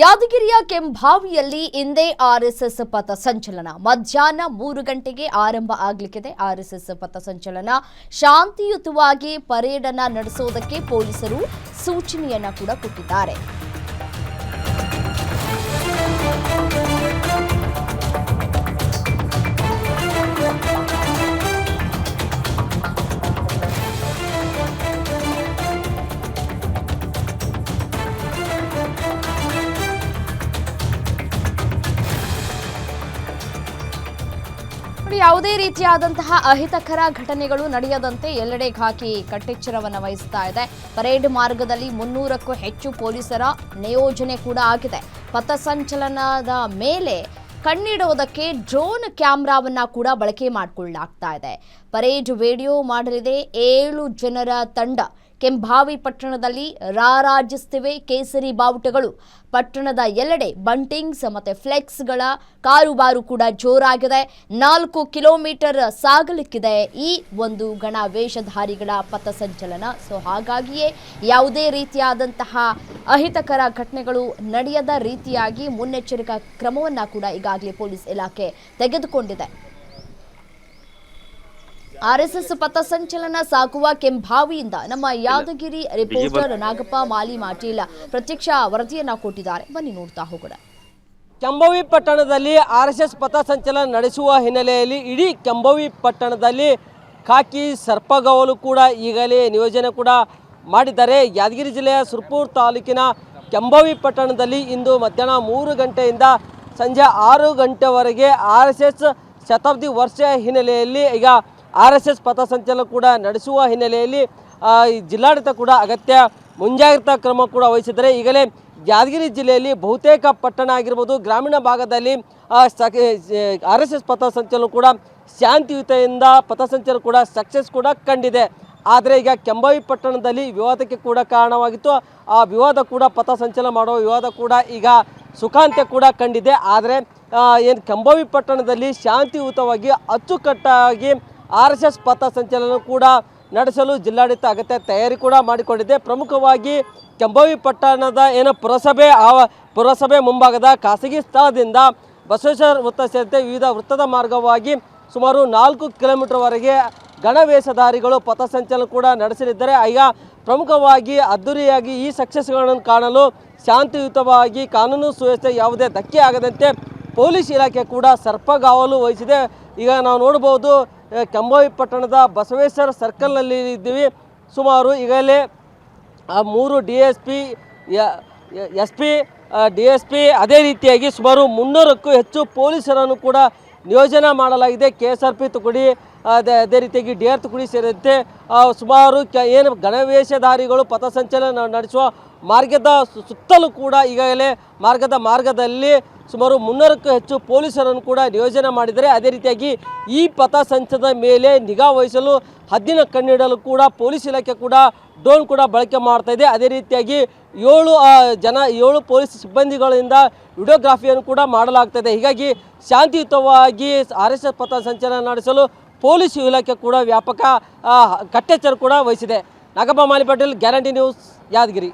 ಯಾದಗಿರಿಯ ಕೆಂಭಾವಿಯಲ್ಲಿ ಇಂದೇ ಆರ್ಎಸ್ಎಸ್ ಪಥಸಂಚಲನ ಮಧ್ಯಾಹ್ನ 3 ಗಂಟೆಗೆ ಆರಂಭ ಆಗಲಿದೆ। ಆರ್ಎಸ್ಎಸ್ ಪಥಸಂಚಲನ ಶಾಂತಿಯುತವಾಗಿ ಪರೇಡ್ ಅನ್ನು ನಡೆಸುವುದಕ್ಕೆ ಪೊಲೀಸರು ಸೂಚನೆಯನ್ನ ಕೂಡ ಕೊಟ್ಟಿದ್ದಾರೆ। ಯಾವುದೇ ರೀತಿಯಾದಂತಹ ಅಹಿತಕರ ಘಟನೆಗಳು ನಡೆಯದಂತೆ ಎಲ್ಲೆಡೆ ಖಾಕಿ ಕಟ್ಟೆಚ್ಚರವನ್ನು ವಹಿಸ್ತಾ ಇದೆ। ಪರೇಡ್ ಮಾರ್ಗದಲ್ಲಿ 300ಕ್ಕೂ ಹೆಚ್ಚು ಪೊಲೀಸರ ನಿಯೋಜನೆ ಕೂಡ ಆಗಿದೆ। ಪಥಸಂಚಲನದ ಮೇಲೆ ಕಣ್ಣಿಡುವುದಕ್ಕೆ ಡ್ರೋನ್ ಕ್ಯಾಮೆರಾವನ್ನ ಕೂಡ ಬಳಕೆ ಮಾಡಿಕೊಳ್ಳಲಾಗ್ತಾ ಇದೆ। ಪರೇಡ್ ವಿಡಿಯೋ ಮಾಡಲಿದೆ 7 ಜನರ ತಂಡ ಕೆಂಭಾವಿ ಪಟ್ಟಣದಲ್ಲಿ ರಾರಾಜಿಸುತ್ತಿವೆ। ಕೇಸರಿ ಬಾವುಟಗಳು ಪಟ್ಟಣದ ಎಲ್ಲೆಡೆ ಬಂಟಿಂಗ್ಸ್ ಮತ್ತೆ ಫ್ಲೆಕ್ಸ್ಗಳ ಕಾರುಬಾರು ಕೂಡ ಜೋರಾಗಿದೆ। 4 ಕಿಲೋಮೀಟರ್ ಸಾಗಲಿಕ್ಕಿದೆ ಈ ಒಂದು ಗಣವೇಷಧಾರಿಗಳ ಪಥಸಂಚಲನ। ಹಾಗಾಗಿಯೇ ಯಾವುದೇ ರೀತಿಯಾದಂತಹ ಅಹಿತಕರ ಘಟನೆಗಳು ನಡೆಯದ ರೀತಿಯಾಗಿ ಮುನ್ನೆಚ್ಚರಿಕಾ ಕ್ರಮವನ್ನ ಕೂಡ ಈಗಾಗಲೇ ಪೊಲೀಸ್ ಇಲಾಖೆ ತೆಗೆದುಕೊಂಡಿದೆ। ಆರ್ಎಸ್ಎಸ್ ಪಥಸಂಚಲನ ಸಾಗುವ ಕೆಂಭಾವಿಯಿಂದ ನಮ್ಮ ಯಾದಗಿರಿ ರಿಪೋರ್ಟರ್ ನಾಗಪ್ಪ ಮಾಲಿ ಮಾಟೀಲ್ ಪ್ರತ್ಯಕ್ಷ ವರದಿಯನ್ನ ಕೊಟ್ಟಿದ್ದಾರೆ, ಬನ್ನಿ ನೋಡ್ತಾ ಹೋಗೋಣ। ಕೆಂಭಾವಿ ಪಟ್ಟಣದಲ್ಲಿ ಆರ್ಎಸ್ಎಸ್ ಪಥಸಂಚಲನ ನಡೆಸುವ ಹಿನ್ನೆಲೆಯಲ್ಲಿ ಇಡೀ ಕೆಂಭಾವಿ ಪಟ್ಟಣದಲ್ಲಿ ಖಾಕಿ ಸರ್ಪಗಾವಲು ಕೂಡ ಈಗಲೇ ನಿಯೋಜನೆ ಕೂಡ ಮಾಡಿದ್ದಾರೆ। ಯಾದಗಿರಿ ಜಿಲ್ಲೆಯ ಸುರಪುರ ತಾಲೂಕಿನ ಕೆಂಭಾವಿ ಪಟ್ಟಣದಲ್ಲಿ ಇಂದು ಮಧ್ಯಾಹ್ನ 3 ಗಂಟೆಯಿಂದ ಸಂಜೆ 6 ಗಂಟೆವರೆಗೆ ಆರ್ಎಸ್ಎಸ್ ಶತಾಬ್ದಿ ವರ್ಷ ಹಿನ್ನೆಲೆಯಲ್ಲಿ ಈಗ ಆರ್ಎಸ್ಎಸ್ ಪಥಸಂಚಲನ ಕೂಡ ನಡೆಸುವ ಹಿನ್ನೆಲೆಯಲ್ಲಿ ಜಿಲ್ಲಾಡಳಿತ ಕೂಡ ಅಗತ್ಯ ಮುಂಜಾಗ್ರತಾ ಕ್ರಮ ಕೂಡ ವಹಿಸಿದರೆ ಈಗಲೇ ಯಾದಗಿರಿ ಜಿಲ್ಲೆಯಲ್ಲಿ ಬಹುತೇಕ ಪಟ್ಟಣ ಆಗಿರ್ಬೋದು ಗ್ರಾಮೀಣ ಭಾಗದಲ್ಲಿ ಆರ್ಎಸ್ಎಸ್ ಪಥಸಂಚಲನ ಕೂಡ ಶಾಂತಿಯುತದಿಂದ ಪಥಸಂಚಲನ ಕೂಡ ಸಕ್ಸಸ್ ಕೂಡ ಕಂಡಿದೆ। ಆದರೆ ಈಗ ಕೆಂಭಾವಿ ಪಟ್ಟಣದಲ್ಲಿ ವಿವಾದಕ್ಕೆ ಕೂಡ ಕಾರಣವಾಗಿತ್ತು। ಆ ವಿವಾದ ಕೂಡ ಪಥಸಂಚಲನ ಮಾಡುವ ವಿವಾದ ಕೂಡ ಈಗ ಸುಖಾಂತ್ಯ ಕೂಡ ಕಂಡಿದೆ। ಆದರೆ ಏನು ಕೆಂಭಾವಿ ಪಟ್ಟಣದಲ್ಲಿ ಶಾಂತಿಯುತವಾಗಿ ಅಚ್ಚುಕಟ್ಟಾಗಿ ಆರ್ಎಸ್ಎಸ್ ಪಥಸಂಚಲನ ಕೂಡ ನಡೆಸಲು ಜಿಲ್ಲಾಡಳಿತ ಅಗತ್ಯ ತಯಾರಿ ಕೂಡ ಮಾಡಿಕೊಂಡಿದೆ। ಪ್ರಮುಖವಾಗಿ ಕೆಂಭಾವಿ ಪಟ್ಟಣದ ಏನು ಪುರಸಭೆ ಮುಂಭಾಗದ ಖಾಸಗಿ ಸ್ಥಳದಿಂದ ಬಸವೇಶ್ವರ ವೃತ್ತ ಸೇರಿದಂತೆ ವಿವಿಧ ವೃತ್ತದ ಮಾರ್ಗವಾಗಿ ಸುಮಾರು 4 ಕಿಲೋಮೀಟರ್ವರೆಗೆ ಗಣವೇಷಧಾರಿಗಳು ಪಥಸಂಚಲನ ಕೂಡ ನಡೆಸಲಿದ್ದಾರೆ। ಈಗ ಪ್ರಮುಖವಾಗಿ ಅದ್ದೂರಿಯಾಗಿ ಈ ಸಕ್ಸಸ್ಗಳನ್ನು ಕಾಣಲು ಶಾಂತಿಯುತವಾಗಿ ಕಾನೂನು ಸುವ್ಯವಸ್ಥೆ ಯಾವುದೇ ಧಕ್ಕೆ ಆಗದಂತೆ ಪೊಲೀಸ್ ಇಲಾಖೆ ಕೂಡ ಸರ್ಪಗಾವಲು ವಹಿಸಿದೆ। ಈಗ ನಾವು ನೋಡ್ಬೋದು ಕೆಂಭಾವಿ ಪಟ್ಟಣದ ಬಸವೇಶ್ವರ ಸರ್ಕಲ್ನಲ್ಲಿ ಇದ್ದೀವಿ। ಸುಮಾರು ಈಗಲೇ 3 DSP SP DSP ಅದೇ ರೀತಿಯಾಗಿ ಸುಮಾರು 300ಕ್ಕೂ ಹೆಚ್ಚು ಪೊಲೀಸರನ್ನು ಕೂಡ ನಿಯೋಜನೆ ಮಾಡಲಾಗಿದೆ। KSRP ತುಕಡಿ ಅದೇ ರೀತಿಯಾಗಿ DR ತುಕಡಿ ಸೇರಿದಂತೆ ಸುಮಾರು ಏನು ಗಣವೇಷಧಾರಿಗಳು ಪಥಸಂಚಲನ ನಡೆಸುವ ಮಾರ್ಗದ ಸುತ್ತಲೂ ಕೂಡ ಈಗಾಗಲೇ ಮಾರ್ಗದಲ್ಲಿ ಸುಮಾರು 300ಕ್ಕೂ ಹೆಚ್ಚು ಪೊಲೀಸರನ್ನು ಕೂಡ ನಿಯೋಜನೆ ಮಾಡಿದ್ದಾರೆ। ಅದೇ ರೀತಿಯಾಗಿ ಈ ಪಥಸಂಚಲನದ ಮೇಲೆ ನಿಗಾ ವಹಿಸಲು ಹದ್ದಿನ ಕಣ್ಣಿಡಲು ಕೂಡ ಪೊಲೀಸ್ ಇಲಾಖೆ ಕೂಡ ಡ್ರೋನ್ ಕೂಡ ಬಳಕೆ ಮಾಡ್ತಾ ಇದೆ। ಅದೇ ರೀತಿಯಾಗಿ 7 ಪೊಲೀಸ್ ಸಿಬ್ಬಂದಿಗಳಿಂದ ವಿಡಿಯೋಗ್ರಾಫಿಯನ್ನು ಕೂಡ ಮಾಡಲಾಗ್ತದೆ। ಹೀಗಾಗಿ ಶಾಂತಿಯುತವಾಗಿ ಆರ್ಎಸ್ಎಸ್ ಪಥಸಂಚಲನ ನಡೆಸಲು ಪೊಲೀಸ್ ಇಲಾಖೆ ಕೂಡ ವ್ಯಾಪಕ ಕಟ್ಟೆಚ್ಚರ ಕೂಡ ವಹಿಸಿದೆ। ನಾಗಪ್ಪ ಮಾಲಿ ಪಾಟೀಲ್, ಗ್ಯಾರಂಟಿ ನ್ಯೂಸ್, ಯಾದಗಿರಿ।